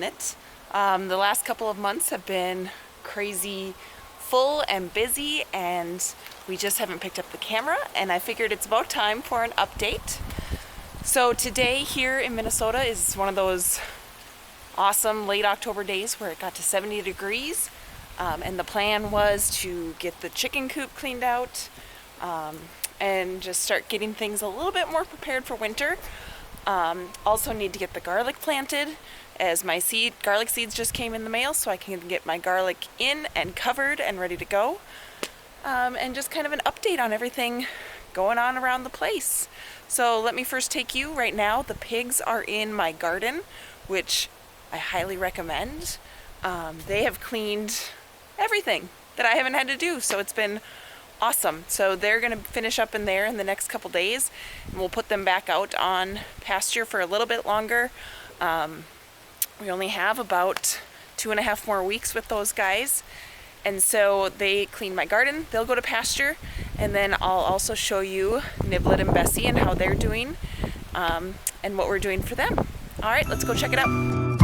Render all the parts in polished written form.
minute. The last couple of months have been crazy full and busy, and we just haven't picked up the camera, and I figured it's about time for an update. So today here in Minnesota is one of those awesome late October days where it got to 70 degrees, and the plan was to get the chicken coop cleaned out and just start getting things a little bit more prepared for winter. Also need to get the garlic planted, as my garlic seeds just came in the mail, so I can get my garlic in and covered and ready to go. And just kind of an update on everything going on around the place. So let me first take you right now. The pigs are in my garden, which I highly recommend. They have cleaned everything that I haven't had to do, so it's been awesome. So they're going to finish up in there in the next couple days, and we'll put them back out on pasture for a little bit longer. We only have about 2.5 more weeks with those guys, and so they clean my garden. They'll go to pasture, and then I'll also show you Niblet and Bessie and how they're doing, and what we're doing for them. All right, let's go check it out.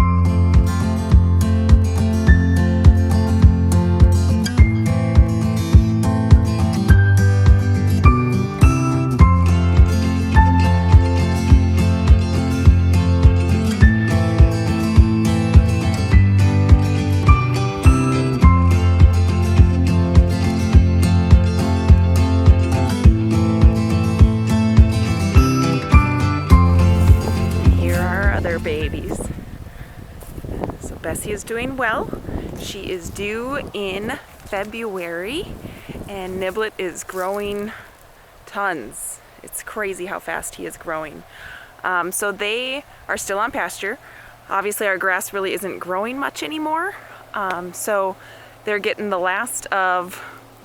Babies. So Bessie is doing well. She is due in February, and Niblet is growing tons. It's crazy how fast he is growing. So they are still on pasture. Obviously our grass really isn't growing much anymore. So they're getting the last of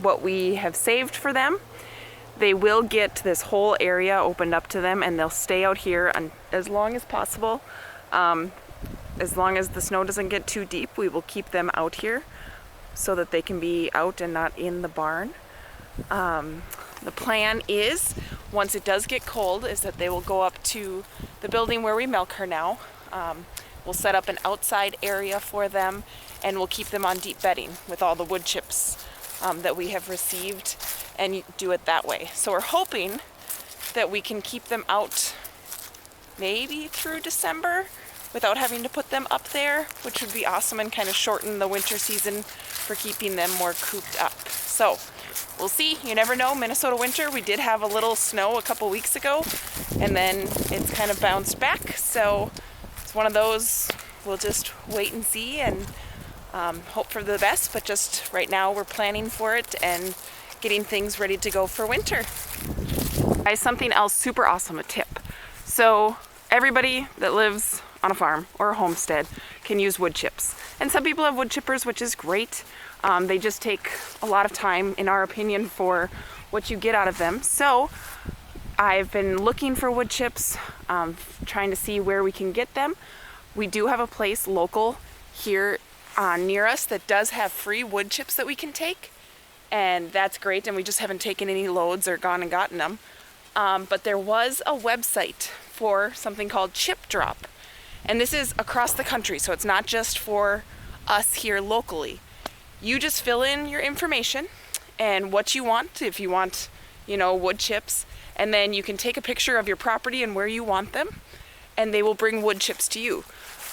what we have saved for them. They will get this whole area opened up to them, and they'll stay out here as long as possible. As long as the snow doesn't get too deep, we will keep them out here so that they can be out and not in the barn. The plan is, once it does get cold, is that they will go up to the building where we milk her now. We'll set up an outside area for them, and we'll keep them on deep bedding with all the wood chips that we have received, and do it that way. So we're hoping that we can keep them out maybe through December without having to put them up there, which would be awesome and kind of shorten the winter season for keeping them more cooped up. So we'll see. You never know. Minnesota winter, we did have a little snow a couple weeks ago, and then it's kind of bounced back. So it's one of those, we'll just wait and see and hope for the best, but just right now we're planning for it and getting things ready to go for winter. Guys, something else super awesome, a tip. So everybody that lives on a farm or a homestead can use wood chips. And some people have wood chippers, which is great. They just take a lot of time, in our opinion, for what you get out of them. So I've been looking for wood chips, trying to see where we can get them. We do have a place local here near us that does have free wood chips that we can take. And that's great, and we just haven't taken any loads or gone and gotten them. But there was a website for something called Chip Drop. And this is across the country, so it's not just for us here locally. You just fill in your information and what you want, if you want, wood chips, and then you can take a picture of your property and where you want them, and they will bring wood chips to you.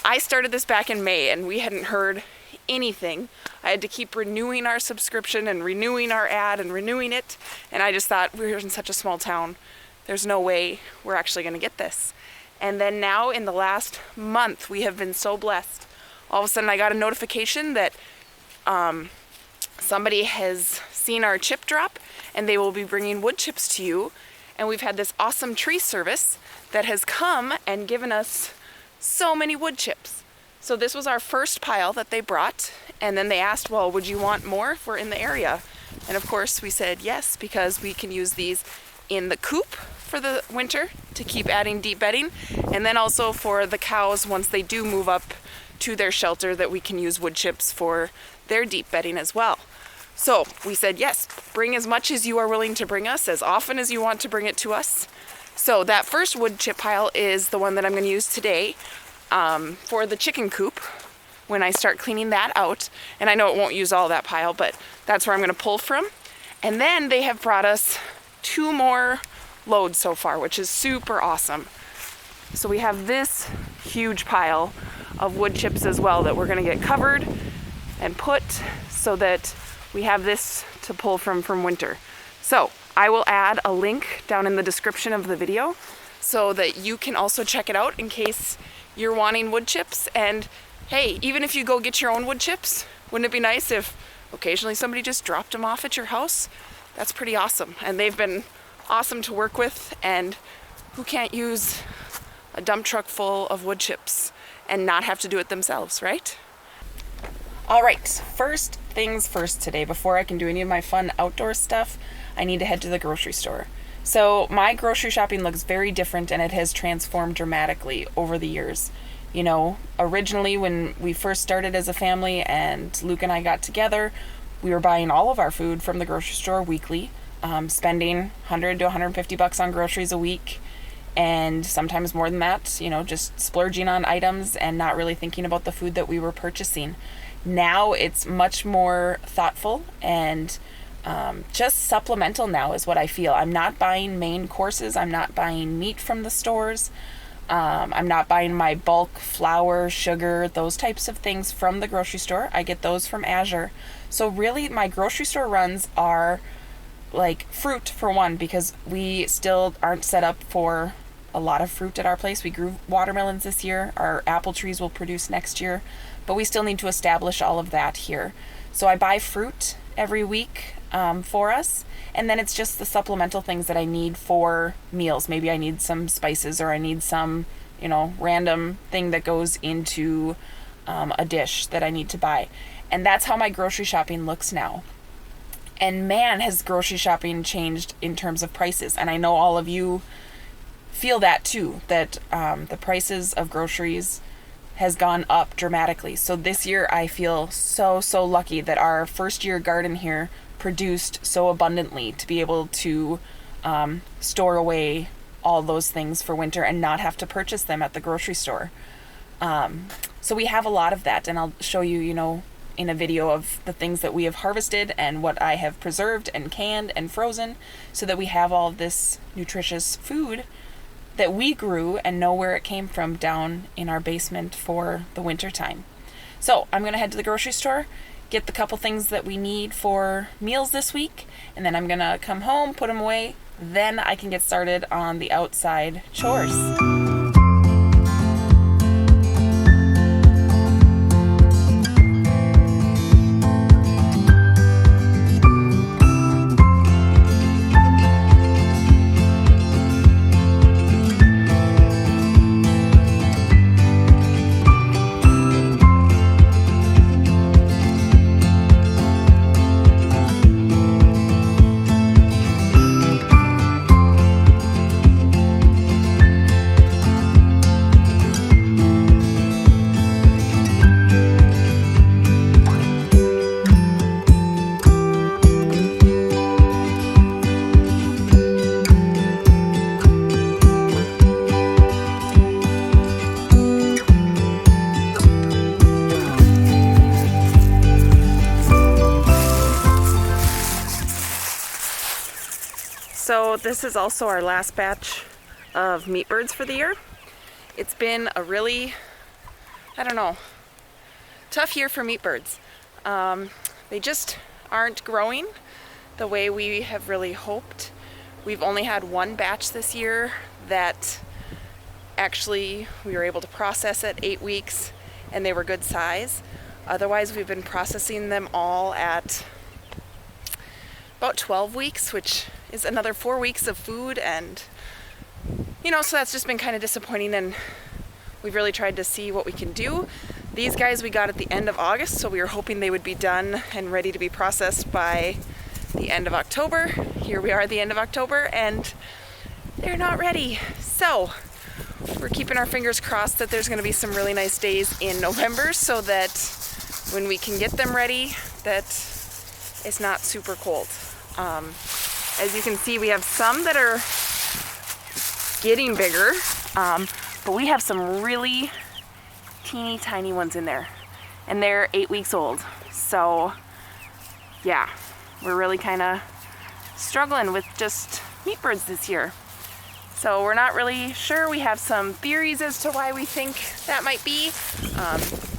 I started this back in May, and we hadn't heard anything. I had to keep renewing our subscription and renewing our ad and renewing it, and I just thought, we're in such a small town, there's no way we're actually going to get this. And then now in the last month, we have been so blessed. All of a sudden I got a notification that somebody has seen our chip drop, and they will be bringing wood chips to you. And we've had this awesome tree service that has come and given us so many wood chips. So this was our first pile that they brought, and then they asked, well, would you want more if we're in the area? And of course we said yes, because we can use these in the coop for the winter to keep adding deep bedding, and then also for the cows once they do move up to their shelter, that we can use wood chips for their deep bedding as well. So we said yes, bring as much as you are willing to bring us, as often as you want to bring it to us. So that first wood chip pile is the one that I'm going to use today for the chicken coop. when I start cleaning that out. And I know it won't use all that pile, but that's where I'm gonna pull from. And then they have brought us 2 more loads so far, which is super awesome. So we have this huge pile of wood chips as well that we're gonna get covered and put so that we have this to pull from winter. So I will add a link down in the description of the video so that you can also check it out in case you're wanting wood chips. And hey, even if you go get your own wood chips, wouldn't it be nice if occasionally somebody just dropped them off at your house? That's pretty awesome. And they've been awesome to work with, and who can't use a dump truck full of wood chips and not have to do it themselves, right? All right, first things first today, before I can do any of my fun outdoor stuff, I need to head to the grocery store. So my grocery shopping looks very different, and it has transformed dramatically over the years. You know, originally when we first started as a family and Luke and I got together, we were buying all of our food from the grocery store weekly, spending $100 to $150 on groceries a week, and sometimes more than that, you know, just splurging on items and not really thinking about the food that we were purchasing. Now it's much more thoughtful and just supplemental now is what I feel. I'm not buying main courses. I'm not buying meat from the stores. I'm not buying my bulk flour, sugar, those types of things from the grocery store. I get those from Azure. So really my grocery store runs are like fruit for one, because we still aren't set up for a lot of fruit at our place. We grew watermelons this year. Our apple trees will produce next year, but we still need to establish all of that here. So I buy fruit every week for us, and then it's just the supplemental things that I need for meals. Maybe I need some spices, or I need some, you know, random thing that goes into a dish that I need to buy. And that's how my grocery shopping looks now. And man, has grocery shopping changed in terms of prices. And I know all of you feel that too, that the prices of groceries has gone up dramatically. So this year I feel so lucky that our first year garden here produced so abundantly to be able to store away all those things for winter and not have to purchase them at the grocery store. So we have a lot of that, and I'll show you, you know, in a video of the things that we have harvested and what I have preserved and canned and frozen, so that we have all of this nutritious food that we grew and know where it came from down in our basement for the winter time. So I'm gonna head to the grocery store, get the couple things that we need for meals this week, and then I'm gonna come home, put them away, then I can get started on the outside chores. So this is also our last batch of meat birds for the year. It's been a really, I don't know, tough year for meat birds. They just aren't growing the way we have really hoped. We've only had one batch this year that actually we were able to process at 8 weeks, and they were good size. Otherwise, we've been processing them all at about 12 weeks, which is another 4 weeks of food, and you know, so that's just been kind of disappointing, and we've really tried to see what we can do. These guys we got at the end of August, so we were hoping they would be done and ready to be processed by the end of October. Here we are at the end of October, and they're not ready. So we're keeping our fingers crossed that there's going to be some really nice days in November, so that when we can get them ready, that it's not super cold. As you can see, we have some that are getting bigger, but we have some really teeny tiny ones in there. and they're 8 weeks old. So yeah, we're really kind of struggling with just meat birds this year. So we're not really sure. We have some theories as to why we think that might be.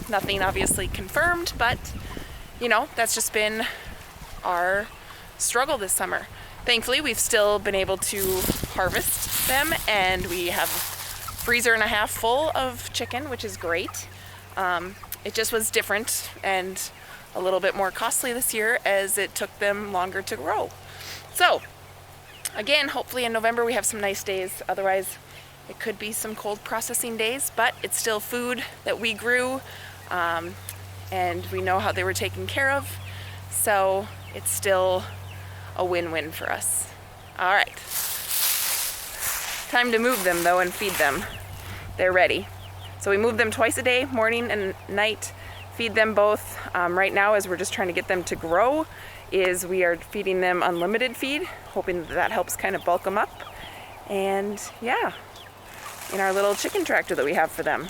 Nothing obviously confirmed, but you know, that's just been our struggle this summer. Thankfully, we've still been able to harvest them, and we have a freezer and a half full of chicken, which is great. It just was different and a little bit more costly this year as it took them longer to grow. So again, hopefully in November we have some nice days. Otherwise, it could be some cold processing days, but it's still food that we grew, and we know how they were taken care of. So it's still a win-win for us. All right. Time to move them though and feed them. They're ready. So we move them twice a day, morning and night, feed them both. Right now, as we're just trying to get them to grow, is we are feeding them unlimited feed, hoping that helps kind of bulk them up. And yeah, in our little chicken tractor that we have for them.